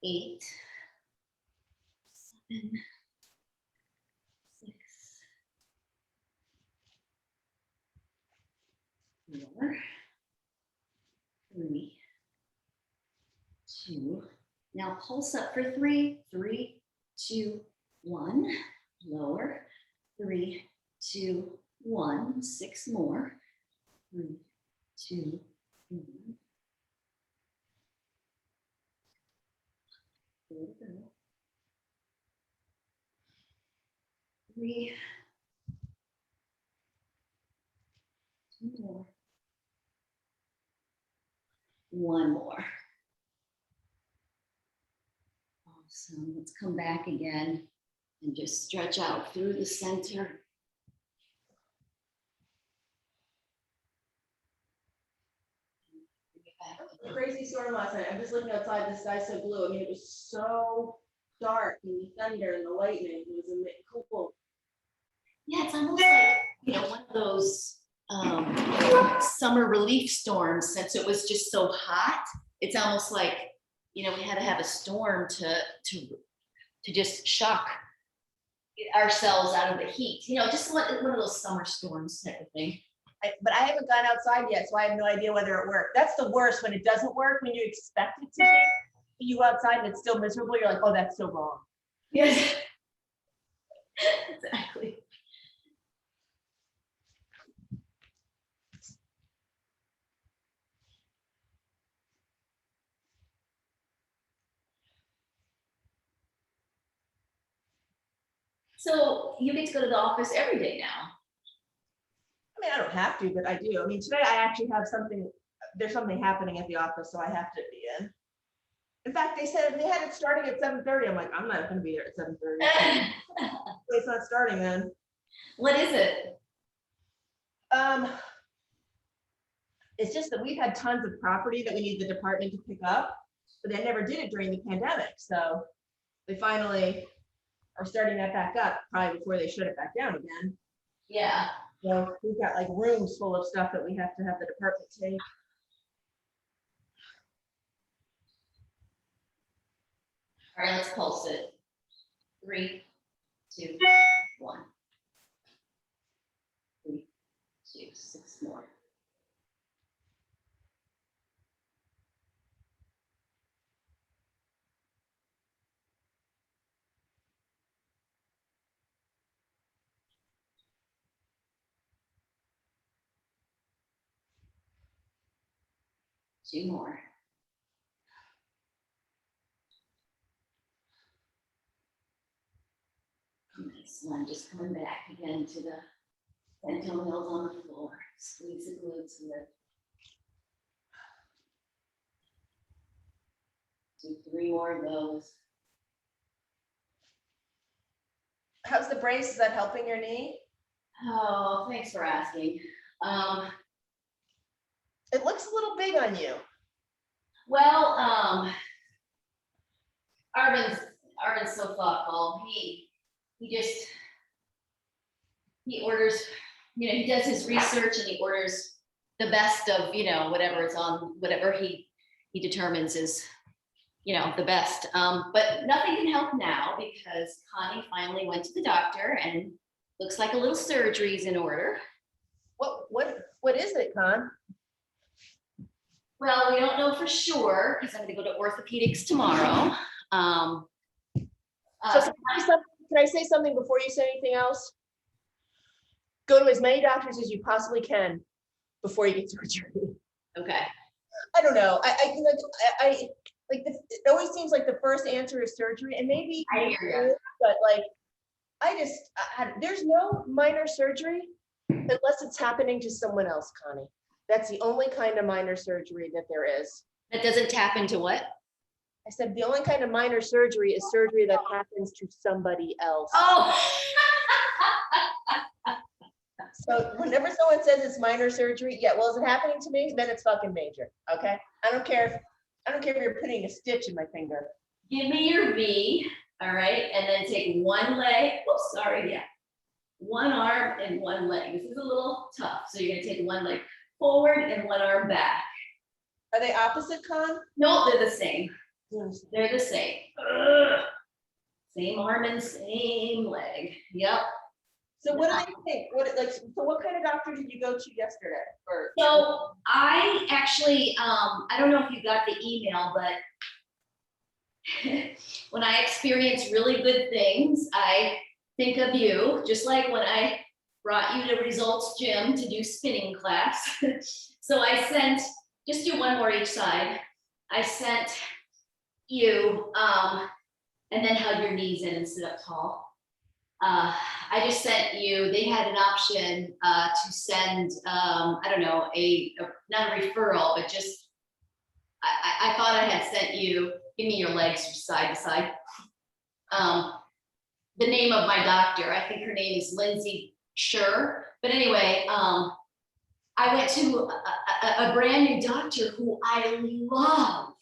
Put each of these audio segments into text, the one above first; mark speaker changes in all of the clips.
Speaker 1: 8, 7, 6, 4, 3, 2. Now pulse up for 3, 3, 2, 1. Lower. 3, 2, 1. 6 more. 3, 2, 1. There we go. 3, 2 more. 1 more. Awesome. Let's come back again and just stretch out through the center.
Speaker 2: Crazy storm last night. I'm just looking outside. The sky's so blue. I mean, it was so dark and the thunder and the lightning. It was cool.
Speaker 1: Yeah, it's almost like, one of those summer relief storms. Since it was just so hot, it's almost like, we had to have a storm to just shock ourselves out of the heat. Just one of those summer storms type of thing.
Speaker 2: But I haven't gone outside yet, so I have no idea whether it worked. That's the worst, when it doesn't work, when you expect it to. You go outside and it's still miserable. You're like, oh, that's so wrong.
Speaker 1: Yes, exactly. So you get to go to the office every day now.
Speaker 2: I mean, I don't have to, but I do. I mean, today I actually have there's something happening at the office, so I have to be in. In fact, they said they had it starting at 7:30. I'm like, I'm not going to be there at 7:30. It's not starting then.
Speaker 1: What is it?
Speaker 2: It's just that we've had tons of property that we need the department to pick up, but they never did it during the pandemic. So they finally are starting that back up, probably before they shut it back down again.
Speaker 1: Yeah.
Speaker 2: So we've got like rooms full of stuff that we have to have the department take.
Speaker 1: All right, let's pulse it. 3, 2, 1. 3, 2, 6 more. Two more. Nice one. Just coming back again to the toenails on the floor. Squeeze the glutes and lift. Do 3 more of those.
Speaker 2: How's the brace? Is that helping your knee?
Speaker 1: Oh, thanks for asking.
Speaker 2: It looks a little big on you.
Speaker 1: Well, Arvin's so thoughtful. He orders, he does his research and he orders the best of, whatever it's on, whatever he determines is, the best. But nothing can help now because Connie finally went to the doctor and looks like a little surgery is in order.
Speaker 2: What is it, Con?
Speaker 1: Well, we don't know for sure because I'm going to go to orthopedics tomorrow.
Speaker 2: So can I say something before you say anything else? Go to as many doctors as you possibly can before you get surgery.
Speaker 1: Okay.
Speaker 2: I don't know. I it always seems like the first answer is surgery, and maybe
Speaker 1: I hear you.
Speaker 2: But there's no minor surgery unless it's happening to someone else, Connie. That's the only kind of minor surgery that there is.
Speaker 1: That doesn't tap into what?
Speaker 2: I said the only kind of minor surgery is surgery that happens to somebody else.
Speaker 1: Oh.
Speaker 2: So whenever someone says it's minor surgery, yeah, well, is it happening to me? Then it's fucking major. Okay. I don't care if you're putting a stitch in my finger.
Speaker 1: Give me your V, all right, and then take one leg. Oops, sorry, yeah. One arm and one leg. This is a little tough. So you're gonna take one leg forward and one arm back.
Speaker 2: Are they opposite, Con?
Speaker 1: No, they're the same. They're the same. Ugh. Same arm and same leg. Yep.
Speaker 2: So what do you think? So what kind of doctor did you go to yesterday? Or
Speaker 1: So I actually, I don't know if you got the email, but when I experience really good things, I think of you, just like when I brought you to Results Gym to do spinning class. So I sent, just do one more each side. I sent you, and then hug your knees in and sit up tall. I just sent you, they had an option to send, I don't know, not a referral, but just, I thought I had sent you, give me your legs from side to side. The name of my doctor, I think her name is Lindsay Sure. But anyway, I went to a brand new doctor who I love.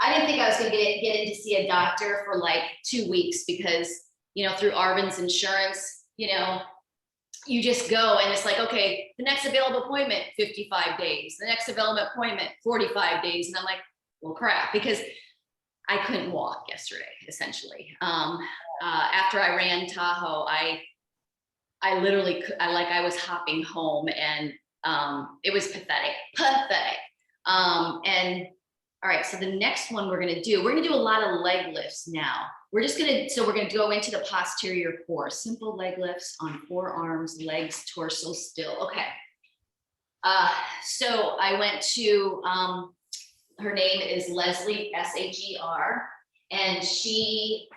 Speaker 1: I didn't think I was going to get in to see a doctor for like 2 weeks because, through Arvin's insurance, you just go and it's like, okay, the next available appointment, 55 days, the next available appointment, 45 days. And I'm like, well, crap, because I couldn't walk yesterday, essentially. After I ran Tahoe, I literally I was hopping home and it was pathetic. And all right, so the next one we're gonna do a lot of leg lifts now. We're gonna go into the posterior core, simple leg lifts on forearms, legs, torso still. Okay. So I went to, her name is Leslie, Shager, and she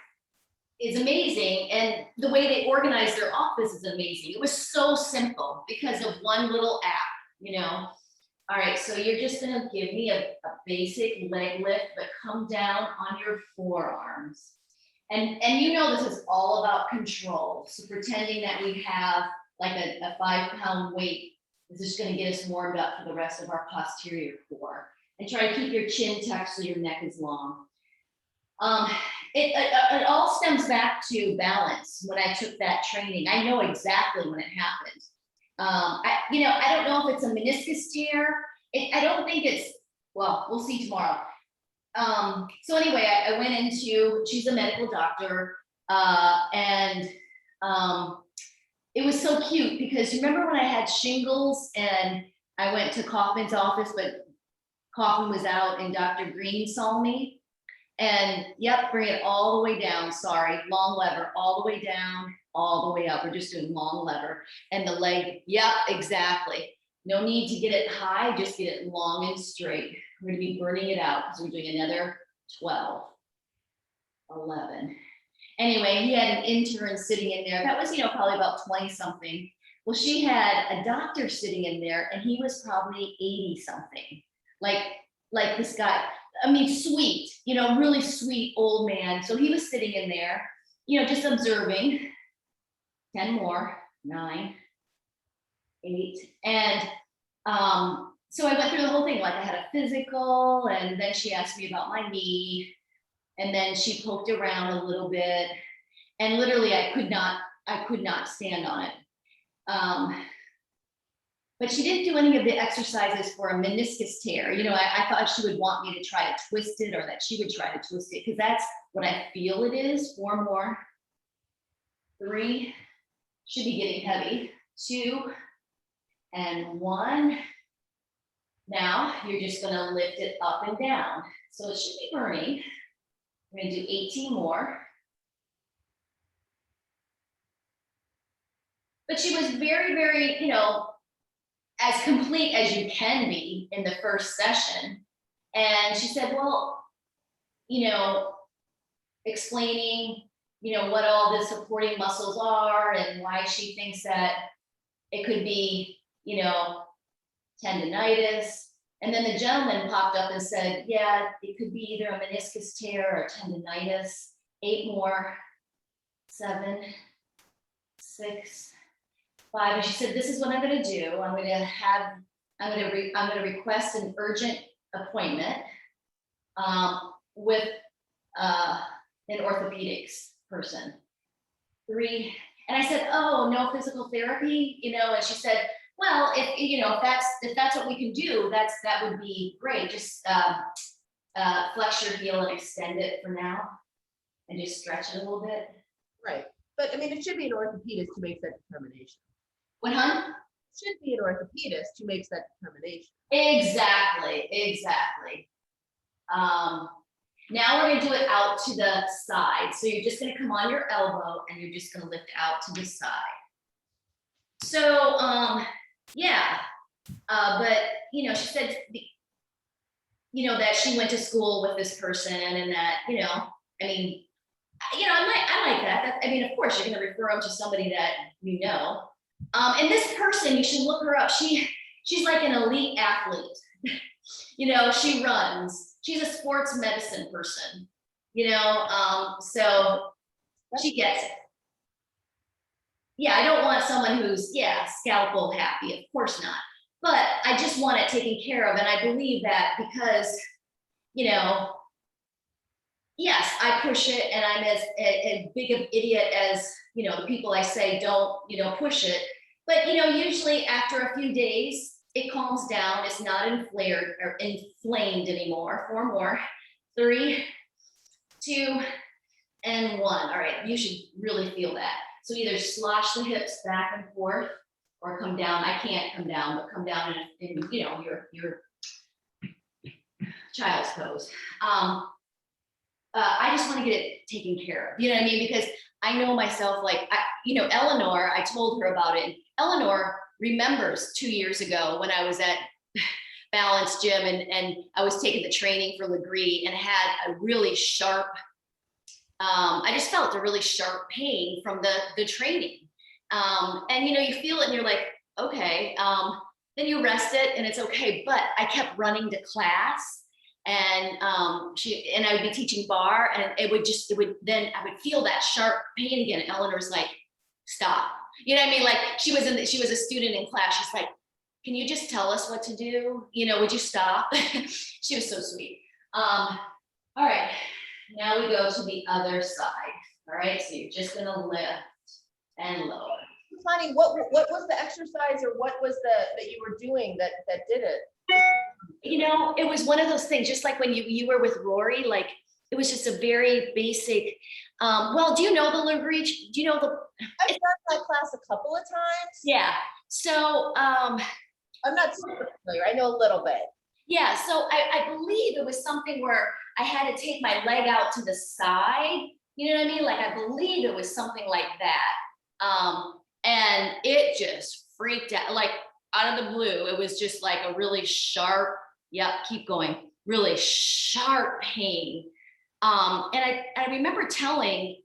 Speaker 1: is amazing. And the way they organize their office is amazing. It was so simple because of one little app, All right, so you're just gonna give me a basic leg lift, but come down on your forearms. And this is all about control. So pretending that we have like a 5-pound weight is just gonna get us warmed up for the rest of our posterior core. And try to keep your chin tucked so your neck is long. It all stems back to balance. When I took that training, I know exactly when it happened. I don't know if it's a meniscus tear. I don't think it's, well, we'll see tomorrow. So anyway, I went into, she's a medical doctor, and it was so cute because you remember when I had shingles and I went to Kaufman's office, but Kaufman was out and Dr. Green saw me. And yep, bring it all the way down. Sorry, long lever, all the way down, all the way up. We're just doing long lever. And the leg, yep, exactly. No need to get it high, just get it long and straight. We're gonna be burning it out because we're doing another 12, 11. Anyway, he had an intern sitting in there. That was, probably about 20 something. Well, she had a doctor sitting in there and he was probably 80 something. Like this guy, I mean, sweet, really sweet old man. So he was sitting in there, just observing. 10 more, 9, 8. And so I went through the whole thing. Like I had a physical and then she asked me about my knee and then she poked around a little bit and literally I could not stand on it. But she didn't do any of the exercises for a meniscus tear. I thought she would want me to try to twist it or that she would try to twist it because that's what I feel it is. 4 more, 3, should be getting heavy, 2, and 1. Now you're just gonna lift it up and down. So it should be burning. We're gonna do 18 more. But she was very, very, as complete as you can be in the first session. And she said, well, explaining, what all the supporting muscles are and why she thinks that it could be, tendinitis. And then the gentleman popped up and said, yeah, it could be either a meniscus tear or tendinitis. 8 more, 7, 6, 5. And she said, this is what I'm going to do. I'm going to request an urgent appointment with an orthopedics person. 3. And I said, oh, no physical therapy, and she said, Well, if, if that's what we can do, that would be great. Just flex your heel and extend it for now and just stretch it a little bit.
Speaker 2: Right. But I mean, it should be an orthopedist who makes that determination.
Speaker 1: What, hon?
Speaker 2: It should be an orthopedist who makes that determination.
Speaker 1: Exactly. Now we're gonna do it out to the side. So you're just gonna come on your elbow and you're just gonna lift out to the side. So, yeah, but she said, that she went to school with this person and that, I mean, I like that. I mean, of course, you're gonna refer them to somebody that you know. And this person, you should look her up. She's like an elite athlete. She runs. She's a sports medicine person. So she gets it. Yeah, I don't want someone who's scalpel happy. Of course not. But I just want it taken care of, and I believe that because, yes, I push it, and I'm as big of an idiot as the people I say don't push it. But usually after a few days, it calms down. It's not inflamed anymore. 4 more. 3, 2, and 1. All right, you should really feel that. So either slosh the hips back and forth, or come down. I can't come down, but come down in your child's pose. I just want to get it taken care of. You know what I mean? Because I know myself, like, Eleanor, I told her about it. And Eleanor remembers 2 years ago when I was at Balance Gym and I was taking the training for Legree and had a really sharp, I just felt a really sharp pain from the training. And you feel it and you're like, okay, then you rest it and it's okay. But I kept running to class and I would be teaching bar and then I would feel that sharp pain again. And Eleanor's like, stop. You know what I mean? Like she was a student in class. She's like, can you just tell us what to do? Would you stop? She was so sweet. All right, now we go to the other side. All right, so you're just gonna lift and lower.
Speaker 2: Honey, what was the exercise or what was that you were doing that did it?
Speaker 1: It was one of those things, just like when you were with Rory, like it was just a very basic, well, do you know the Legree? Do you know
Speaker 2: I've done that class a couple of times.
Speaker 1: Yeah, so,
Speaker 2: I'm not super familiar, I know a little bit.
Speaker 1: Yeah, so I believe it was something where I had to take my leg out to the side, you know what I mean? Like, I believe it was something like that. And it just freaked out, like out of the blue. It was just like a really sharp, keep going, really sharp pain. And I remember telling,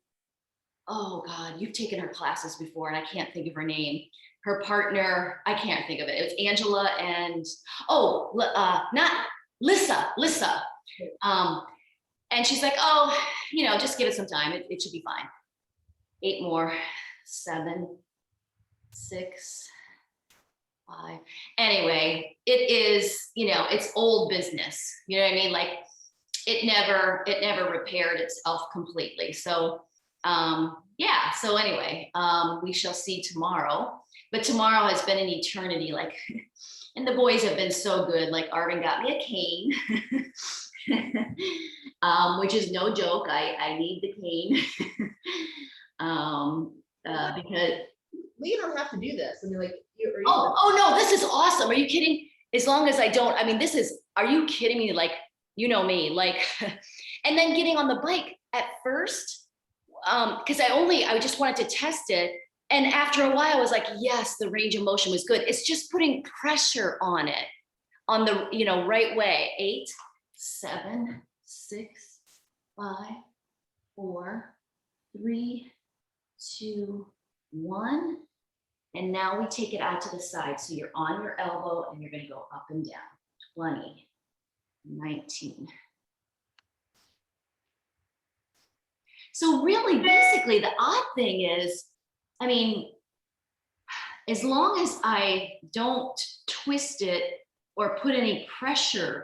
Speaker 1: oh God, you've taken her classes before and I can't think of her name. Her partner, I can't think of it. It was Angela and, not Lissa. And she's like, oh, just give it some time. It should be fine. 8 more, 7, 6, 5. Anyway, it is, it's old business. You know what I mean? Like it never repaired itself completely. So, so anyway, we shall see tomorrow. But tomorrow has been an eternity, like, and the boys have been so good. Like Arvin got me a cane, which is no joke. I need the cane because
Speaker 2: we don't have to do this. I mean, like,
Speaker 1: oh no, this is awesome. Are you kidding? As long as I don't, I mean, are you kidding me? Like, you know me, like, and then getting on the bike at first, because I just wanted to test it. And after a while, I was like, yes, the range of motion was good. It's just putting pressure on it, on the, right way. 8, 7, 6, 5, 4, 3, 2, 1. And now we take it out to the side. So you're on your elbow and you're going to go up and down. 20, 19. So really, basically, the odd thing is, I mean, as long as I don't twist it or put any pressure